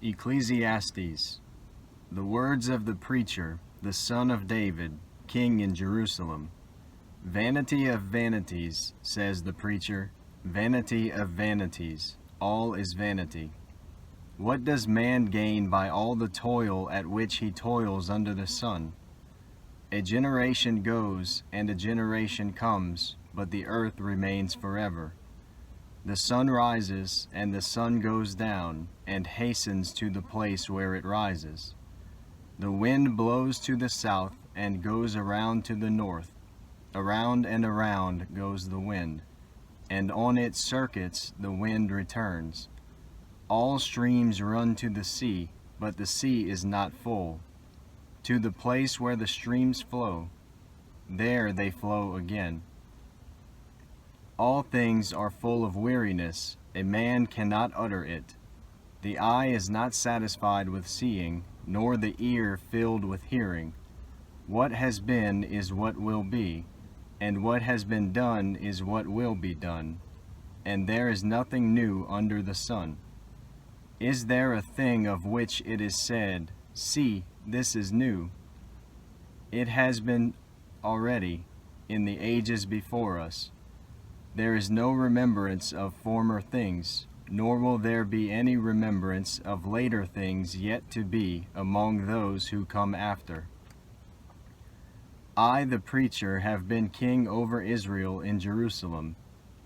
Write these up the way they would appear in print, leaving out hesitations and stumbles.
Ecclesiastes. The words of the preacher, the son of David, king in Jerusalem. Vanity of vanities, says the preacher, vanity of vanities, all is vanity. What does man gain by all the toil at which he toils under the sun? A generation goes, and a generation comes, but the earth remains forever. The sun rises, and the sun goes down, and hastens to the place where it rises. The wind blows to the south, and goes around to the north. Around and around goes the wind, and on its circuits the wind returns. All streams run to the sea, but the sea is not full. To the place where the streams flow, there they flow again. All things are full of weariness, a man cannot utter it. The eye is not satisfied with seeing, nor the ear filled with hearing. What has been is what will be, and what has been done is what will be done, and there is nothing new under the sun. Is there a thing of which it is said, "See, this is new"? It has been already in the ages before us. There is no remembrance of former things, nor will there be any remembrance of later things yet to be among those who come after. I, the preacher, have been king over Israel in Jerusalem,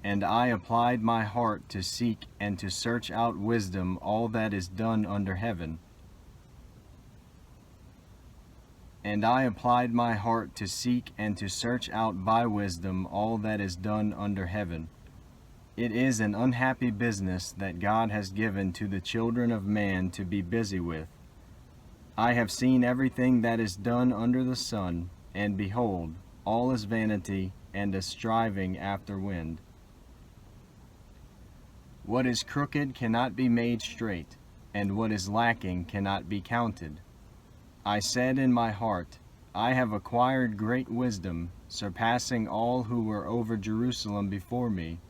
and I applied my heart to seek and to search out wisdom all that is done under heaven. And I applied my heart to seek and to search out by wisdom all that is done under heaven. It is an unhappy business that God has given to the children of man to be busy with. I have seen everything that is done under the sun, and behold, all is vanity and a striving after wind. What is crooked cannot be made straight, and what is lacking cannot be counted. I said in my heart, I have acquired great wisdom, surpassing all who were over Jerusalem before me,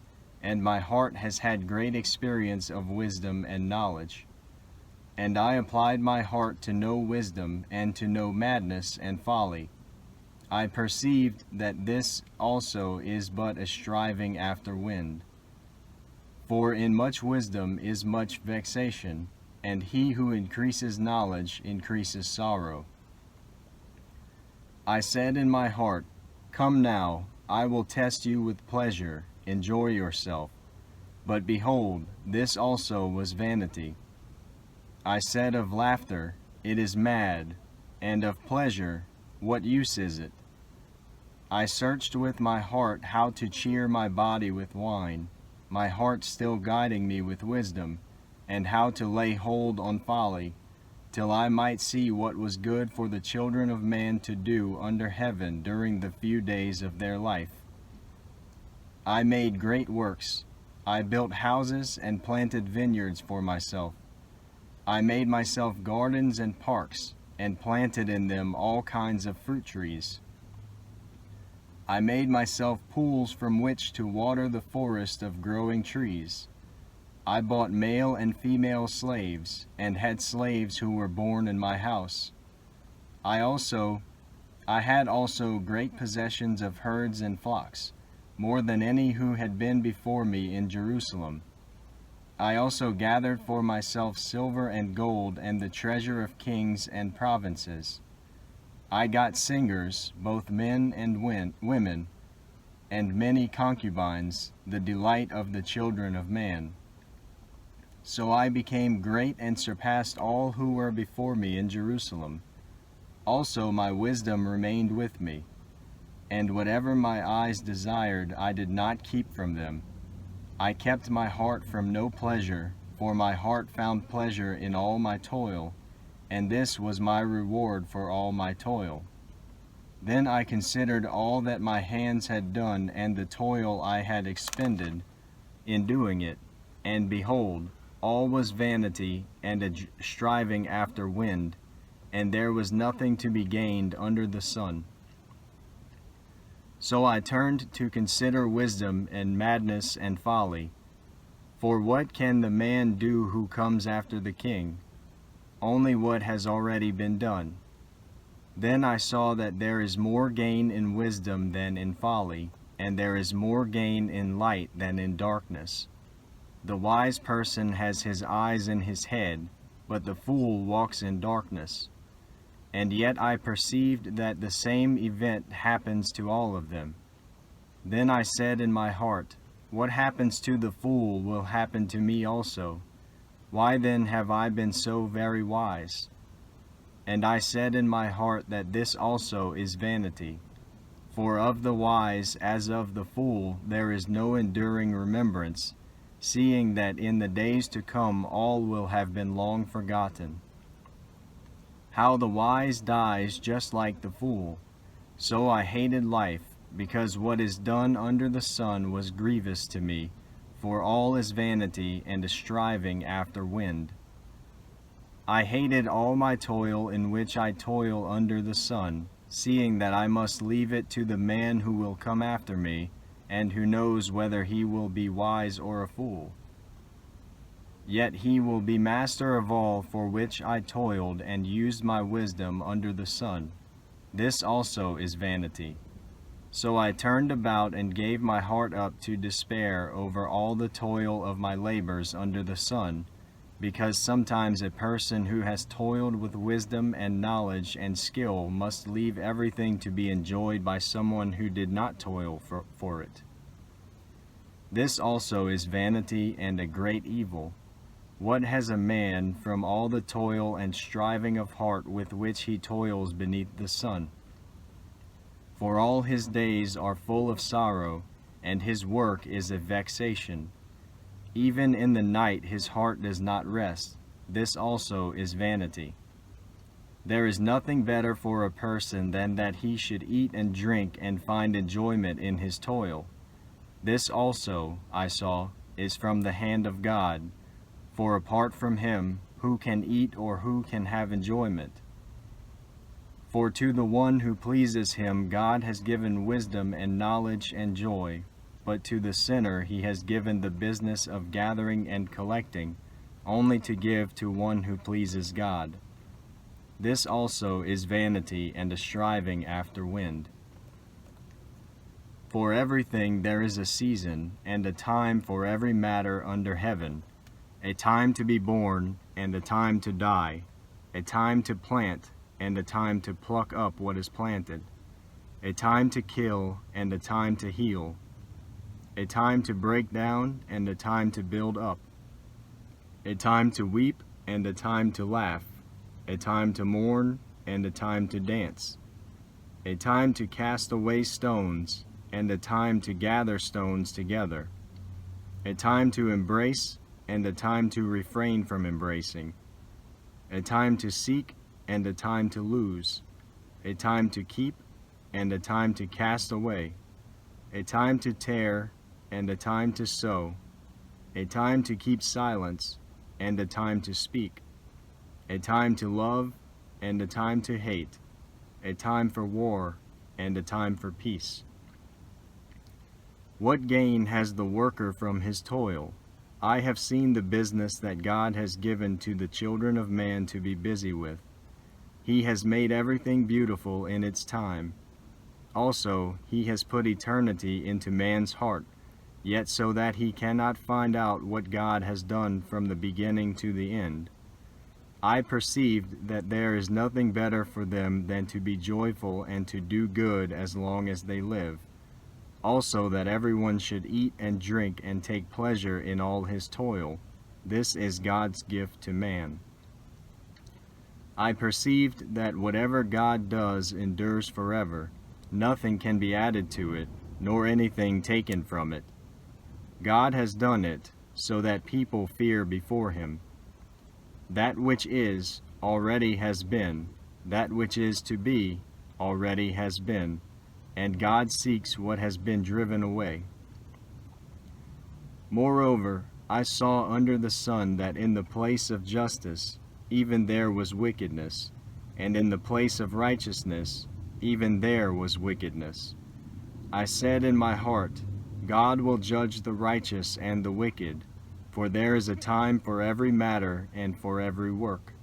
and my heart has had great experience of wisdom and knowledge. And I applied my heart to know wisdom, and to know madness and folly. I perceived that this also is but a striving after wind. For in much wisdom is much vexation, and he who increases knowledge increases sorrow. I said in my heart, Come now, I will test you with pleasure, enjoy yourself. But behold, this also was vanity. I said of laughter, It is mad, and of pleasure, what use is it? I searched with my heart how to cheer my body with wine, my heart still guiding me with wisdom, and how to lay hold on folly, till I might see what was good for the children of man to do under heaven during the few days of their life. I made great works. I built houses and planted vineyards for myself. I made myself gardens and parks, and planted in them all kinds of fruit trees. I made myself pools from which to water the forest of growing trees. I bought male and female slaves, and had slaves who were born in my house. I had also great possessions of herds and flocks, more than any who had been before me in Jerusalem. I also gathered for myself silver and gold and the treasure of kings and provinces. I got singers, both men and women, and many concubines, the delight of the children of man. So I became great and surpassed all who were before me in Jerusalem. Also my wisdom remained with me, and whatever my eyes desired I did not keep from them. I kept my heart from no pleasure, for my heart found pleasure in all my toil, and this was my reward for all my toil. Then I considered all that my hands had done and the toil I had expended in doing it, and behold, all was vanity and a striving after wind, and there was nothing to be gained under the sun. So I turned to consider wisdom and madness and folly. For what can the man do who comes after the king? only what has already been done. Then I saw that there is more gain in wisdom than in folly, and there is more gain in light than in darkness. The wise person has his eyes in his head, but the fool walks in darkness. And yet I perceived that the same event happens to all of them. Then I said in my heart, what happens to the fool will happen to me also. Why then have I been so very wise? And I said in my heart that this also is vanity. For of the wise as of the fool there is no enduring remembrance, seeing that in the days to come all will have been long forgotten. How the wise dies just like the fool. So I hated life, because what is done under the sun was grievous to me, for all is vanity and a striving after wind. I hated all my toil in which I toil under the sun, seeing that I must leave it to the man who will come after me, and who knows whether he will be wise or a fool. Yet he will be master of all for which I toiled and used my wisdom under the sun. This also is vanity. So I turned about and gave my heart up to despair over all the toil of my labors under the sun, because sometimes a person who has toiled with wisdom and knowledge and skill must leave everything to be enjoyed by someone who did not toil for it. This also is vanity and a great evil. What has a man from all the toil and striving of heart with which he toils beneath the sun? For all his days are full of sorrow, and his work is a vexation. Even in the night his heart does not rest. This also is vanity. There is nothing better for a person than that he should eat and drink and find enjoyment in his toil. This also, I saw, is from the hand of God. For apart from him, who can eat or who can have enjoyment? For to the one who pleases him God has given wisdom and knowledge and joy, but to the sinner he has given the business of gathering and collecting, only to give to one who pleases God. This also is vanity and a striving after wind. For everything there is a season, and a time for every matter under heaven, a time to be born, and a time to die, a time to plant, and a time to pluck up what is planted, a time to kill, and a time to heal, a time to break down, and a time to build up, a time to weep, and a time to laugh, a time to mourn, and a time to dance, a time to cast away stones, and a time to gather stones together, a time to embrace, and a time to refrain from embracing, a time to seek, and a time to lose, a time to keep, and a time to cast away, a time to tear, and a time to sow, a time to keep silence, and a time to speak, a time to love, and a time to hate, a time for war, and a time for peace. What gain has the worker from his toil? I have seen the business that God has given to the children of man to be busy with. He has made everything beautiful in its time. Also, he has put eternity into man's heart, yet so that he cannot find out what God has done from the beginning to the end. I perceived that there is nothing better for them than to be joyful and to do good as long as they live. Also that everyone should eat and drink and take pleasure in all his toil. This is God's gift to man. I perceived that whatever God does endures forever. Nothing can be added to it, nor anything taken from it. God has done it, so that people fear before him. That which is, already has been. That which is to be, already has been. And God seeks what has been driven away. Moreover, I saw under the sun that in the place of justice, even there was wickedness, and in the place of righteousness, even there was wickedness. I said in my heart, God will judge the righteous and the wicked, for there is a time for every matter and for every work.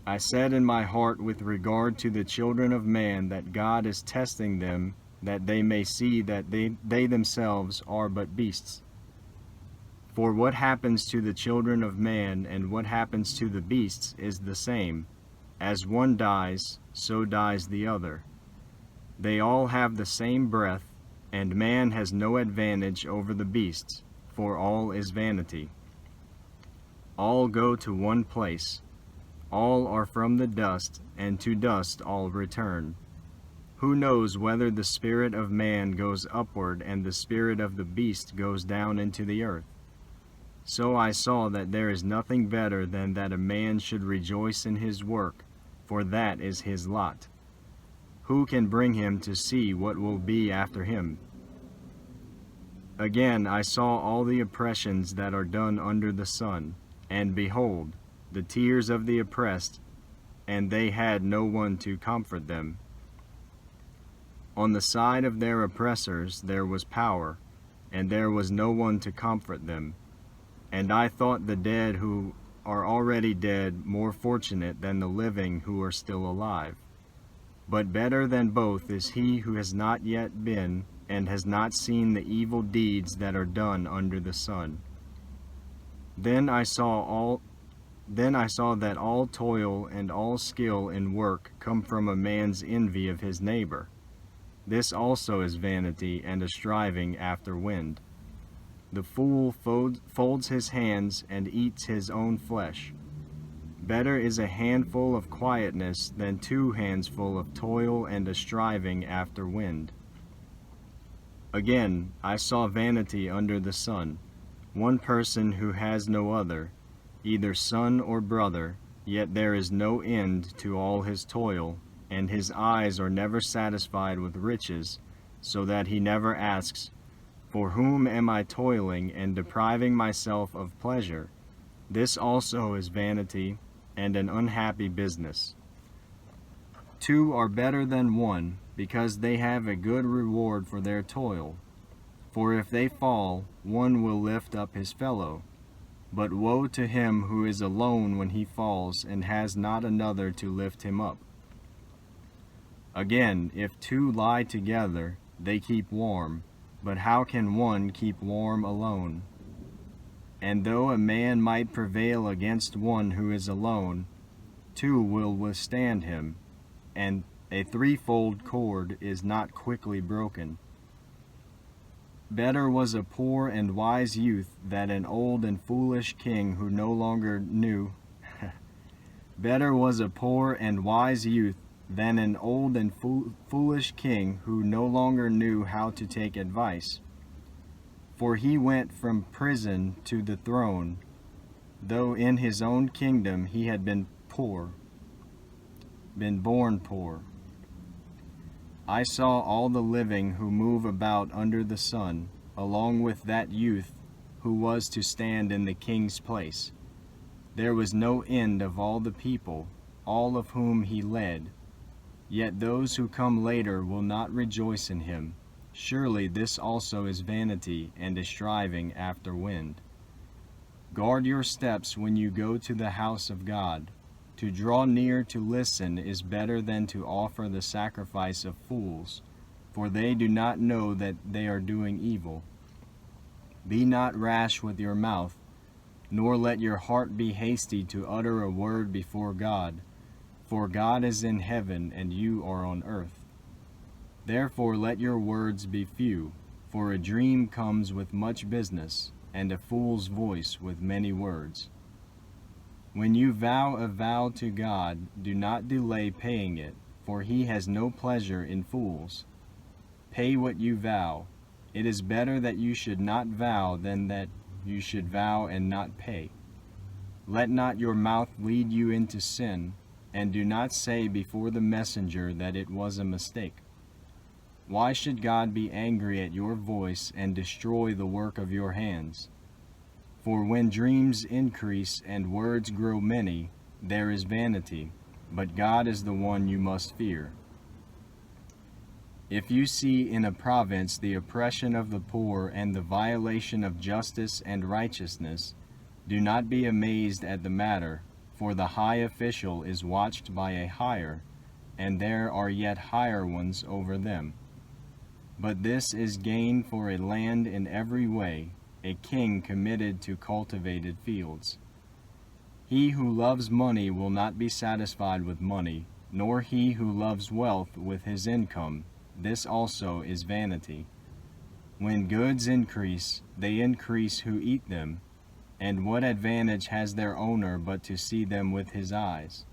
I said in my heart with regard to the children of man that God is testing them, that they may see that they themselves are but beasts. For what happens to the children of man and what happens to the beasts is the same. As one dies, so dies the other. They all have the same breath, and man has no advantage over the beasts, for all is vanity. All go to one place. All are from the dust, and to dust all return. Who knows whether the spirit of man goes upward and the spirit of the beast goes down into the earth? So I saw that there is nothing better than that a man should rejoice in his work, for that is his lot. Who can bring him to see what will be after him? Again I saw all the oppressions that are done under the sun, and behold, the tears of the oppressed, and they had no one to comfort them. On the side of their oppressors there was power, and there was no one to comfort them. And I thought the dead who are already dead more fortunate than the living who are still alive. But better than both is he who has not yet been and has not seen the evil deeds that are done under the sun. Then I saw that all toil and all skill in work come from a man's envy of his neighbor. This also is vanity and a striving after wind. The fool folds his hands and eats his own flesh. Better is a handful of quietness than 2 handsful of toil and a striving after wind. Again, I saw vanity under the sun, one person who has no other, either son or brother, yet there is no end to all his toil, and his eyes are never satisfied with riches, so that he never asks, "For whom am I toiling and depriving myself of pleasure?" This also is vanity and an unhappy business. 2 are better than 1, because they have a good reward for their toil. For if they fall, one will lift up his fellow. But woe to him who is alone when he falls and has not another to lift him up. Again, if 2 lie together, they keep warm, but how can one keep warm alone? And though a man might prevail against one who is alone, 2 will withstand him, and a 3-fold cord is not quickly broken. Better was a poor and wise youth than an old and foolish king who no longer knew. Better was a poor and wise youth than an old and foolish king who no longer knew how to take advice. For he went from prison to the throne, though in his own kingdom he had been born poor. I saw all the living who move about under the sun, along with that youth who was to stand in the king's place. There was no end of all the people, all of whom he led. Yet those who come later will not rejoice in him. Surely this also is vanity and a striving after wind. Guard your steps when you go to the house of God. To draw near to listen is better than to offer the sacrifice of fools, for they do not know that they are doing evil. Be not rash with your mouth, nor let your heart be hasty to utter a word before God, for God is in heaven and you are on earth. Therefore let your words be few, for a dream comes with much business, and a fool's voice with many words. When you vow a vow to God, do not delay paying it, for he has no pleasure in fools. Pay what you vow. It is better that you should not vow than that you should vow and not pay. Let not your mouth lead you into sin, and do not say before the messenger that it was a mistake. Why should God be angry at your voice and destroy the work of your hands? For when dreams increase and words grow many, there is vanity, but God is the one you must fear. If you see in a province the oppression of the poor and the violation of justice and righteousness, do not be amazed at the matter, for the high official is watched by a higher, and there are yet higher ones over them. But this is gain for a land in every way, a king committed to cultivated fields. He who loves money will not be satisfied with money, nor he who loves wealth with his income. This also is vanity. When goods increase, they increase who eat them, and what advantage has their owner but to see them with his eyes?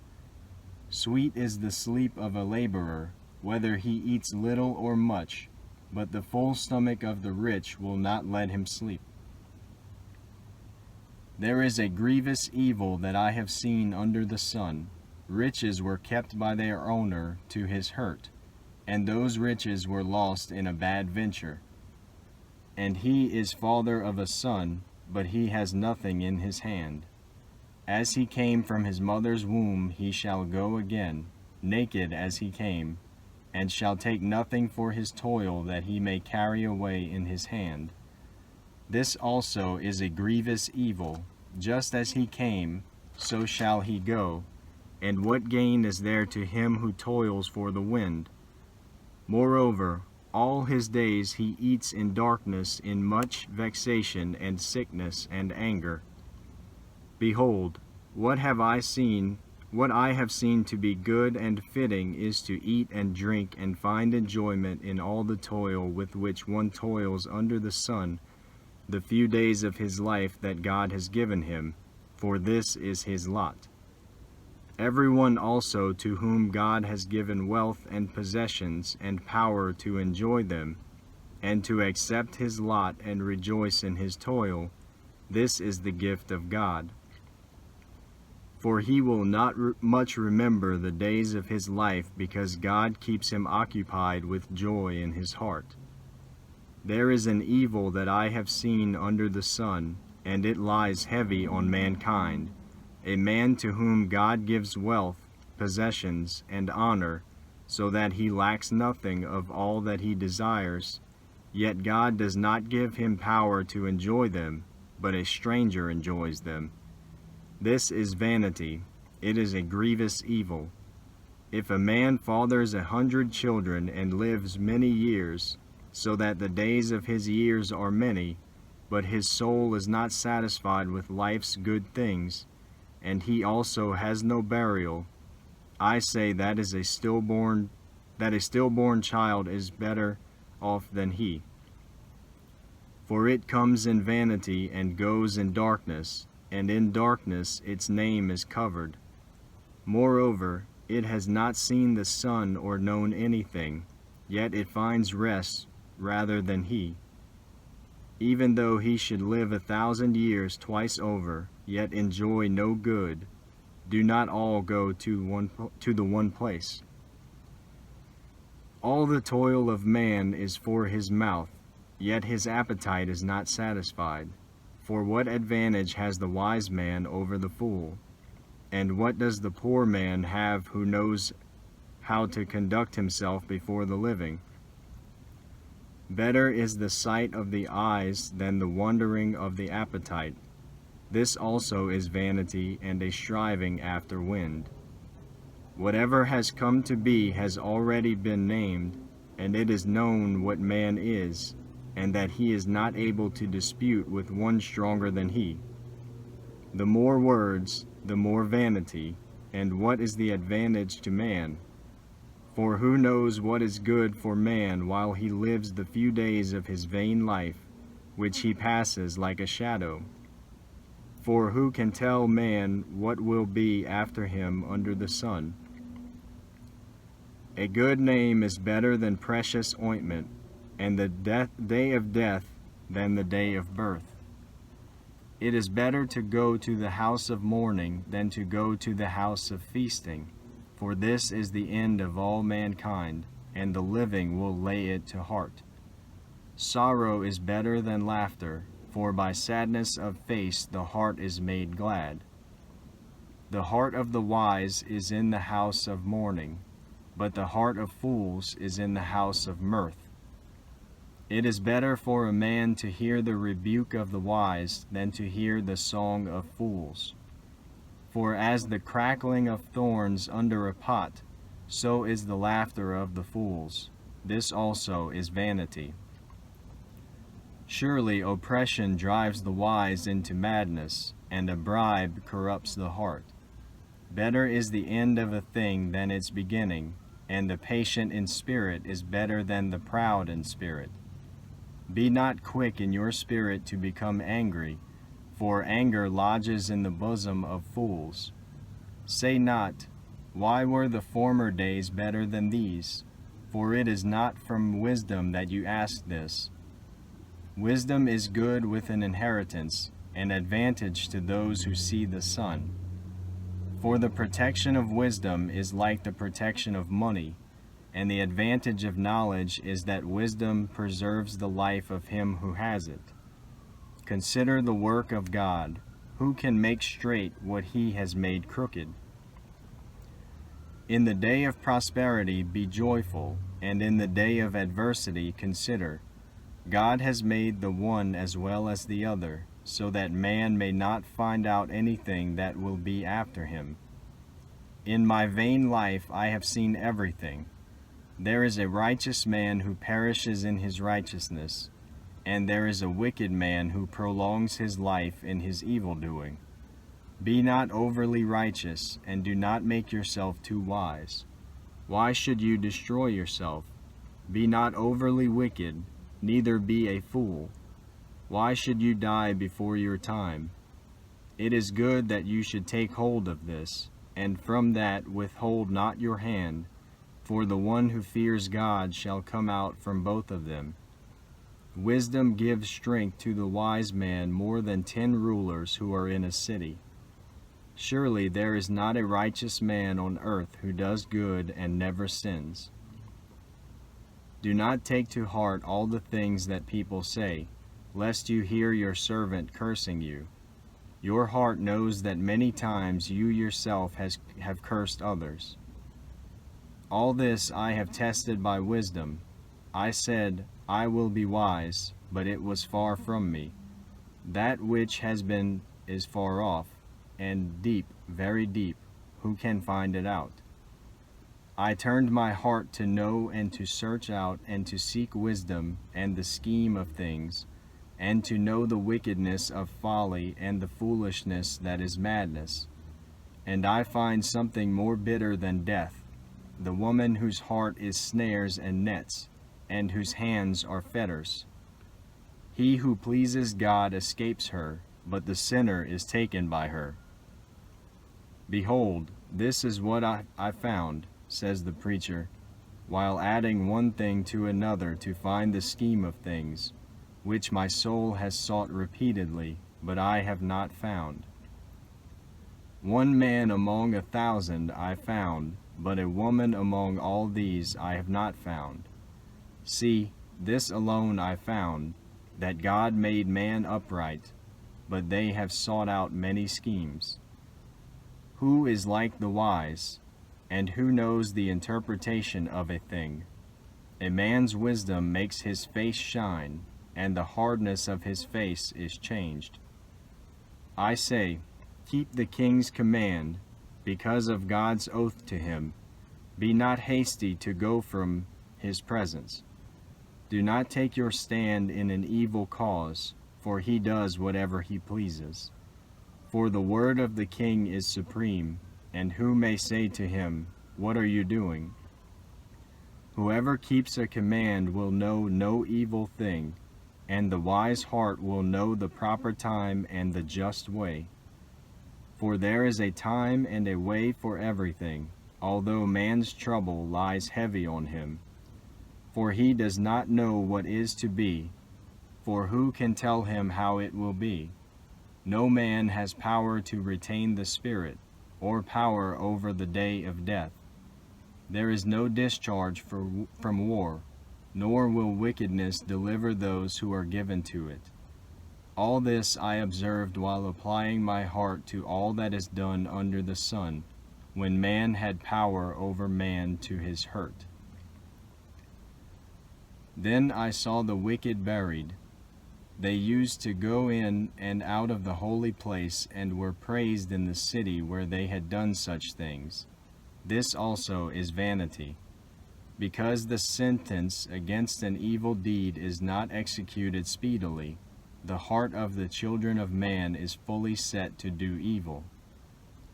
Sweet is the sleep of a laborer, whether he eats little or much, but the full stomach of the rich will not let him sleep. There is a grievous evil that I have seen under the sun. Riches were kept by their owner to his hurt, and those riches were lost in a bad venture. And he is father of a son, but he has nothing in his hand. As he came from his mother's womb, he shall go again, naked as he came, and shall take nothing for his toil that he may carry away in his hand. This also is a grievous evil. Just as he came, so shall he go, and what gain is there to him who toils for the wind? Moreover, all his days he eats in darkness, in much vexation and sickness and anger. Behold, what I have seen to be good and fitting is to eat and drink and find enjoyment in all the toil with which one toils under the sun, the few days of his life that God has given him, for this is his lot. Everyone also to whom God has given wealth and possessions and power to enjoy them, and to accept his lot and rejoice in his toil, this is the gift of God. For he will not much remember the days of his life, because God keeps him occupied with joy in his heart. There is an evil that I have seen under the sun, and it lies heavy on mankind, a man to whom God gives wealth, possessions, and honor, so that he lacks nothing of all that he desires, yet God does not give him power to enjoy them, but a stranger enjoys them. This is vanity, it is a grievous evil. If a man fathers 100 children and lives many years, so that the days of his years are many, but his soul is not satisfied with life's good things, and he also has no burial, I say that a stillborn child is better off than he. For it comes in vanity and goes in darkness, and in darkness its name is covered. Moreover, it has not seen the sun or known anything, yet it finds rest rather than he. Even though he should live 1,000 years twice over, yet enjoy no good, do not all go to the one place. All the toil of man is for his mouth, yet his appetite is not satisfied. For what advantage has the wise man over the fool? And what does the poor man have who knows how to conduct himself before the living? Better is the sight of the eyes than the wandering of the appetite. This also is vanity and a striving after wind. Whatever has come to be has already been named, and it is known what man is, and that he is not able to dispute with one stronger than he. The more words, the more vanity, and what is the advantage to man? For who knows what is good for man while he lives the few days of his vain life, which he passes like a shadow? For who can tell man what will be after him under the sun? A good name is better than precious ointment, and the day of death than the day of birth. It is better to go to the house of mourning than to go to the house of feasting, for this is the end of all mankind, and the living will lay it to heart. Sorrow is better than laughter, for by sadness of face the heart is made glad. The heart of the wise is in the house of mourning, but the heart of fools is in the house of mirth. It is better for a man to hear the rebuke of the wise than to hear the song of fools. For as the crackling of thorns under a pot, so is the laughter of the fools. This also is vanity. Surely oppression drives the wise into madness, and a bribe corrupts the heart. Better is the end of a thing than its beginning, and the patient in spirit is better than the proud in spirit. Be not quick in your spirit to become angry, for anger lodges in the bosom of fools. Say not, why were the former days better than these? For it is not from wisdom that you ask this. Wisdom is good with an inheritance, an advantage to those who see the sun. For the protection of wisdom is like the protection of money, and the advantage of knowledge is that wisdom preserves the life of him who has it. Consider the work of God. Who can make straight what he has made crooked? In the day of prosperity be joyful, and in the day of adversity consider. God has made the one as well as the other, so that man may not find out anything that will be after him. In my vain life I have seen everything. There is a righteous man who perishes in his righteousness, and there is a wicked man who prolongs his life in his evil-doing. Be not overly righteous, and do not make yourself too wise. Why should you destroy yourself? Be not overly wicked, neither be a fool. Why should you die before your time? It is good that you should take hold of this, and from that withhold not your hand, for the one who fears God shall come out from both of them. Wisdom gives strength to the wise man more than 10 rulers who are in a city. Surely there is not a righteous man on earth who does good and never sins. Do not take to heart all the things that people say, lest you hear your servant cursing you. Your heart knows that many times you yourself have cursed others. All this I have tested by wisdom. I said, I will be wise, but it was far from me. That which has been is far off, and deep, very deep. Who can find it out? I turned my heart to know and to search out and to seek wisdom and the scheme of things, and to know the wickedness of folly and the foolishness that is madness. And I find something more bitter than death, the woman whose heart is snares and nets, and whose hands are fetters. He who pleases God escapes her, but the sinner is taken by her. Behold, this is what I found, says the preacher, while adding one thing to another to find the scheme of things, which my soul has sought repeatedly, but I have not found. One man among 1,000 I found, but a woman among all these I have not found. See, this alone I found, that God made man upright, but they have sought out many schemes. Who is like the wise, and who knows the interpretation of a thing? A man's wisdom makes his face shine, and the hardness of his face is changed. I say, keep the king's command, because of God's oath to him. Be not hasty to go from his presence. Do not take your stand in an evil cause, for he does whatever he pleases. For the word of the king is supreme, and who may say to him, what are you doing? Whoever keeps a command will know no evil thing, and the wise heart will know the proper time and the just way. For there is a time and a way for everything, although man's trouble lies heavy on him. For he does not know what is to be, for who can tell him how it will be? No man has power to retain the spirit, or power over the day of death. There is no discharge from war, nor will wickedness deliver those who are given to it. All this I observed while applying my heart to all that is done under the sun, when man had power over man to his hurt. Then I saw the wicked buried, They used to go in and out of the holy place, and were praised in the city where they had done such things. This also is vanity. Because the sentence against an evil deed is not executed speedily, the heart of the children of man is fully set to do evil.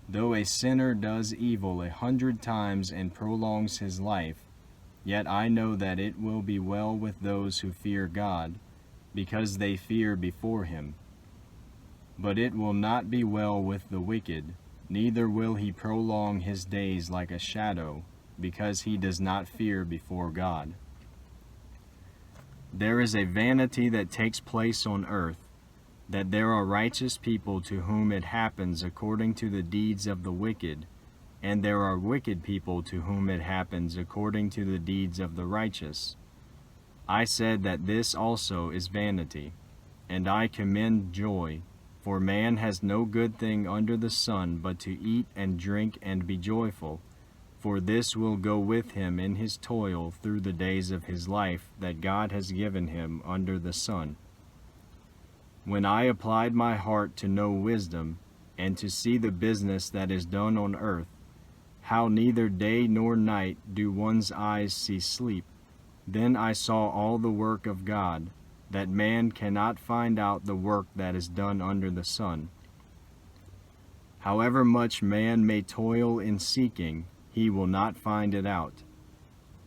Though a sinner does evil 100 times and prolongs his life, yet I know that it will be well with those who fear God, because they fear before him. But it will not be well with the wicked, neither will he prolong his days like a shadow, because he does not fear before God. There is a vanity that takes place on earth, that there are righteous people to whom it happens according to the deeds of the wicked, and there are wicked people to whom it happens according to the deeds of the righteous. I said that this also is vanity, and I commend joy, for man has no good thing under the sun but to eat and drink and be joyful, for this will go with him in his toil through the days of his life that God has given him under the sun. When I applied my heart to know wisdom, and to see the business that is done on earth, how neither day nor night do one's eyes see sleep, then I saw all the work of God, that man cannot find out the work that is done under the sun. However much man may toil in seeking, he will not find it out.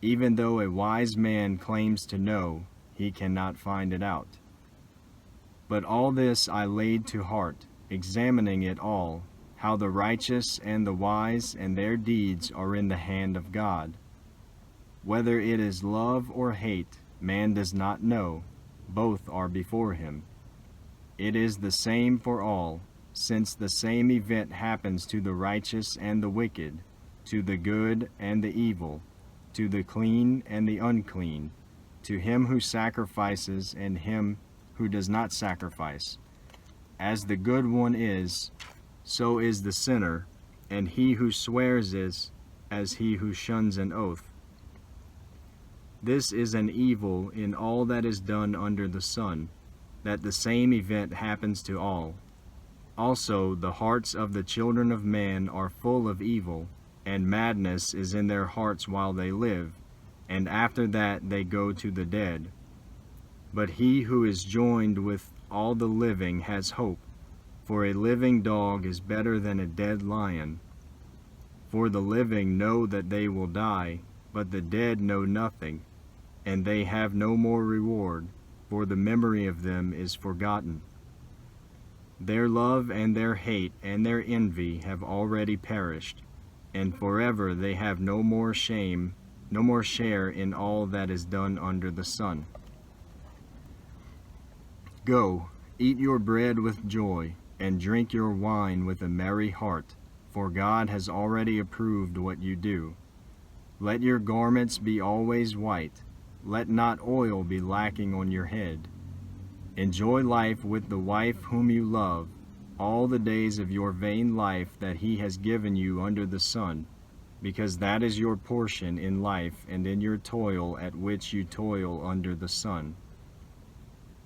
Even though a wise man claims to know, he cannot find it out. But all this I laid to heart, examining it all, how the righteous and the wise and their deeds are in the hand of God. Whether it is love or hate, man does not know. Both are before him. It is the same for all, since the same event happens to the righteous and the wicked, to the good and the evil, to the clean and the unclean, to him who sacrifices and him who does not sacrifice. As the good one is, so is the sinner, and he who swears is as he who shuns an oath. This is an evil in all that is done under the sun, that the same event happens to all. Also the hearts of the children of man are full of evil, and madness is in their hearts while they live, and after that they go to the dead. But he who is joined with all the living has hope, for a living dog is better than a dead lion. For the living know that they will die, but the dead know nothing, and they have no more reward, for the memory of them is forgotten. Their love and their hate and their envy have already perished, and forever they have no more share in all that is done under the sun. Go, eat your bread with joy, and drink your wine with a merry heart, for God has already approved what you do. Let your garments be always white, let not oil be lacking on your head. Enjoy life with the wife whom you love, all the days of your vain life that he has given you under the sun, because that is your portion in life and in your toil at which you toil under the sun.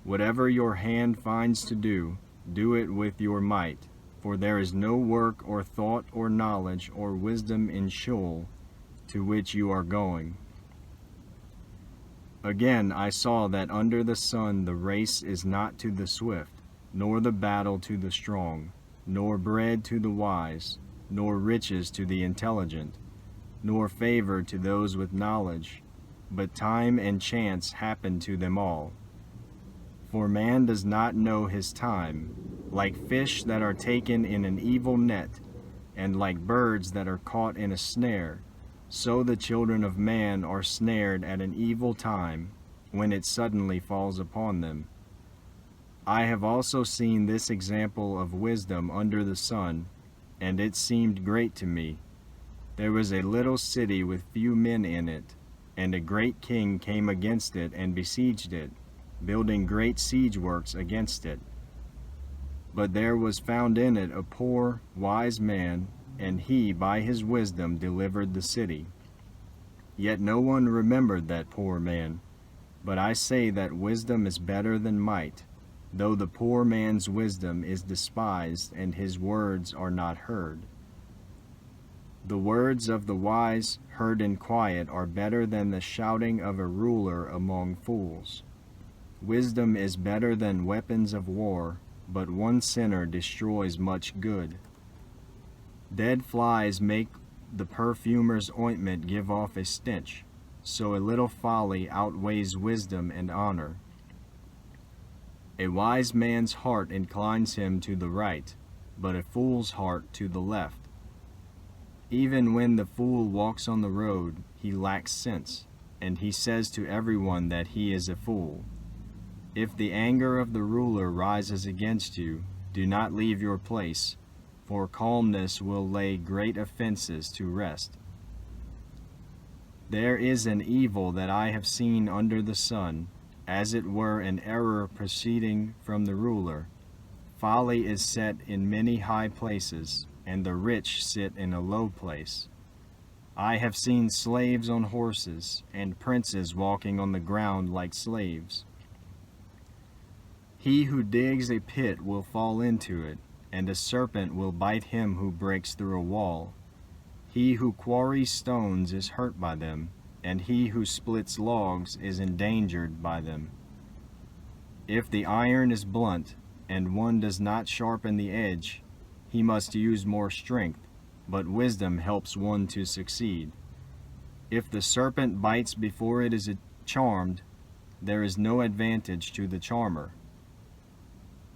Whatever your hand finds to do, do it with your might, for there is no work or thought or knowledge or wisdom in Sheol, to which you are going. Again I saw that under the sun the race is not to the swift, nor the battle to the strong, nor bread to the wise, nor riches to the intelligent, nor favor to those with knowledge, but time and chance happen to them all. For man does not know his time, like fish that are taken in an evil net, and like birds that are caught in a snare, so the children of man are snared at an evil time, when it suddenly falls upon them. I have also seen this example of wisdom under the sun, and it seemed great to me. There was a little city with few men in it, and a great king came against it and besieged it, building great siege works against it. But there was found in it a poor, wise man, and he by his wisdom delivered the city. Yet no one remembered that poor man. But I say that wisdom is better than might, though the poor man's wisdom is despised and his words are not heard. The words of the wise heard in quiet are better than the shouting of a ruler among fools. Wisdom is better than weapons of war, but one sinner destroys much good. Dead flies make the perfumer's ointment give off a stench, so a little folly outweighs wisdom and honor. A wise man's heart inclines him to the right, but a fool's heart to the left. Even when the fool walks on the road, he lacks sense, and he says to everyone that he is a fool. If the anger of the ruler rises against you, do not leave your place, for calmness will lay great offenses to rest. There is an evil that I have seen under the sun, as it were an error proceeding from the ruler. Folly is set in many high places, and the rich sit in a low place. I have seen slaves on horses, and princes walking on the ground like slaves. He who digs a pit will fall into it, and a serpent will bite him who breaks through a wall. He who quarries stones is hurt by them, and he who splits logs is endangered by them. If the iron is blunt, and one does not sharpen the edge, he must use more strength, but wisdom helps one to succeed. If the serpent bites before it is charmed, there is no advantage to the charmer.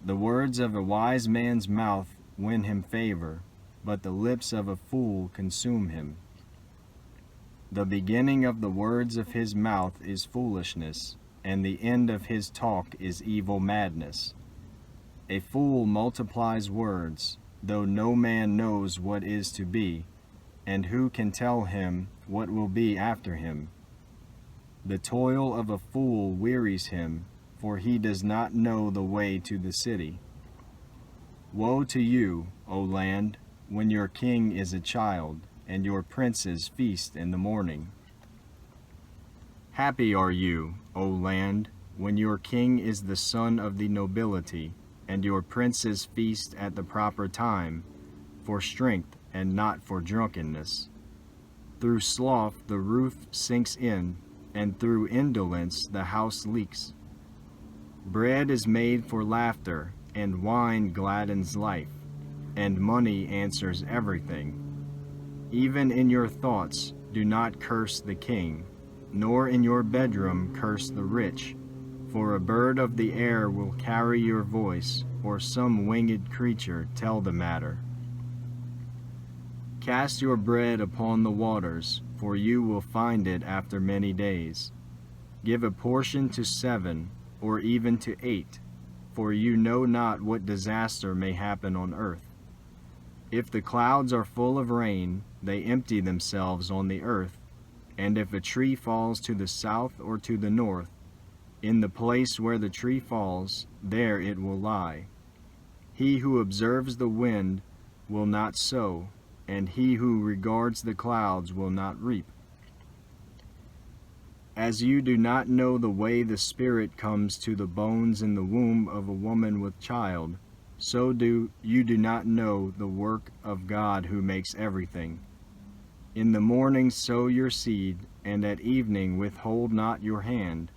The words of a wise man's mouth win him favor, but the lips of a fool consume him. The beginning of the words of his mouth is foolishness, and the end of his talk is evil madness. A fool multiplies words, though no man knows what is to be, and who can tell him what will be after him? The toil of a fool wearies him, for he does not know the way to the city. Woe to you, O land, when your king is a child, and your princes feast in the morning. Happy are you, O land, when your king is the son of the nobility, and your princes feast at the proper time, for strength and not for drunkenness. Through sloth the roof sinks in, and through indolence the house leaks. Bread is made for laughter, and wine gladdens life, and money answers everything. Even in your thoughts do not curse the king, nor in your bedroom curse the rich, for a bird of the air will carry your voice, or some winged creature tell the matter. Cast your bread upon the waters, for you will find it after many days. Give a portion to 7, or even to 8, for you know not what disaster may happen on earth. If the clouds are full of rain, they empty themselves on the earth, and if a tree falls to the south or to the north, in the place where the tree falls, there it will lie. He who observes the wind will not sow, and he who regards the clouds will not reap. As you do not know the way the Spirit comes to the bones in the womb of a woman with child, so do you not know the work of God who makes everything. In the morning sow your seed, and at evening withhold not your hand,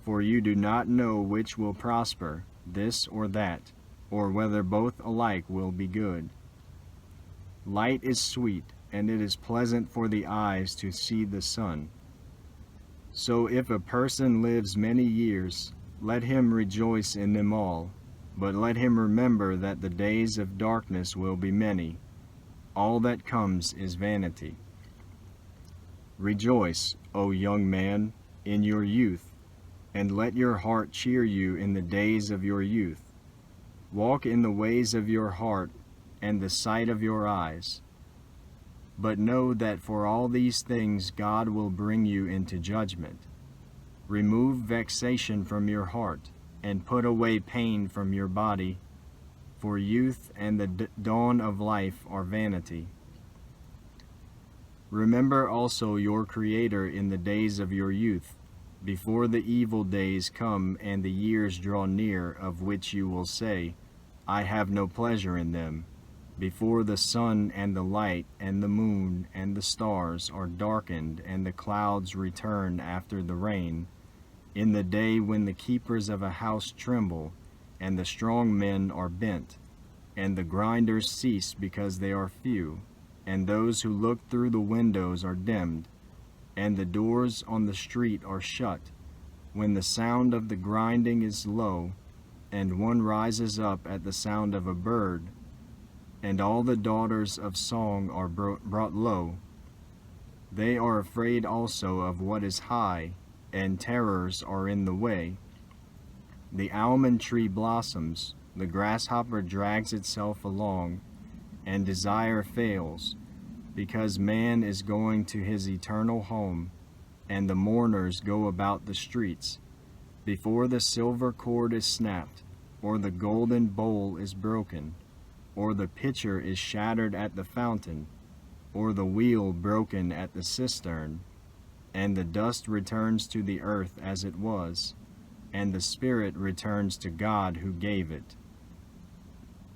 for you do not know which will prosper, this or that, or whether both alike will be good. Light is sweet, and it is pleasant for the eyes to see the sun. So if a person lives many years, let him rejoice in them all, but let him remember that the days of darkness will be many. All that comes is vanity. Rejoice, O young man, in your youth, and let your heart cheer you in the days of your youth. Walk in the ways of your heart and the sight of your eyes. But know that for all these things God will bring you into judgment. Remove vexation from your heart, and put away pain from your body, for youth and the dawn of life are vanity. Remember also your Creator in the days of your youth, before the evil days come and the years draw near, of which you will say, I have no pleasure in them, before the sun and the light and the moon and the stars are darkened and the clouds return after the rain, in the day when the keepers of a house tremble, and the strong men are bent, and the grinders cease because they are few, and those who look through the windows are dimmed, and the doors on the street are shut, when the sound of the grinding is low, and one rises up at the sound of a bird, and all the daughters of song are brought low. They are afraid also of what is high, and terrors are in the way. The almond tree blossoms, the grasshopper drags itself along, and desire fails, because man is going to his eternal home, and the mourners go about the streets, before the silver cord is snapped, or the golden bowl is broken, or the pitcher is shattered at the fountain, or the wheel broken at the cistern, and the dust returns to the earth as it was, and the spirit returns to God who gave it.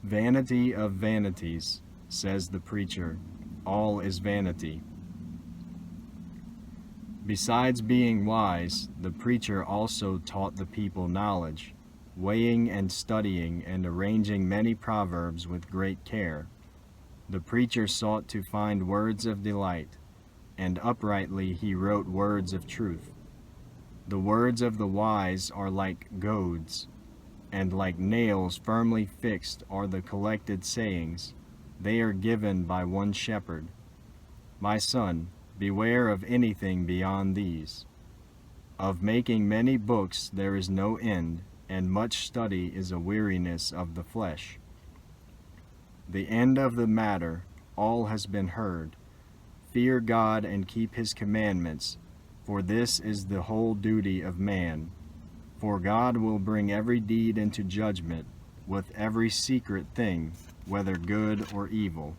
Vanity of vanities, says the preacher, all is vanity. Besides being wise, the preacher also taught the people knowledge, weighing and studying and arranging many proverbs with great care. The preacher sought to find words of delight, and uprightly he wrote words of truth. The words of the wise are like goads, and like nails firmly fixed are the collected sayings. They are given by one shepherd. My son, beware of anything beyond these. Of making many books there is no end, and much study is a weariness of the flesh. The end of the matter, all has been heard. Fear God and keep his commandments, for this is the whole duty of man. For God will bring every deed into judgment, with every secret thing, whether good or evil.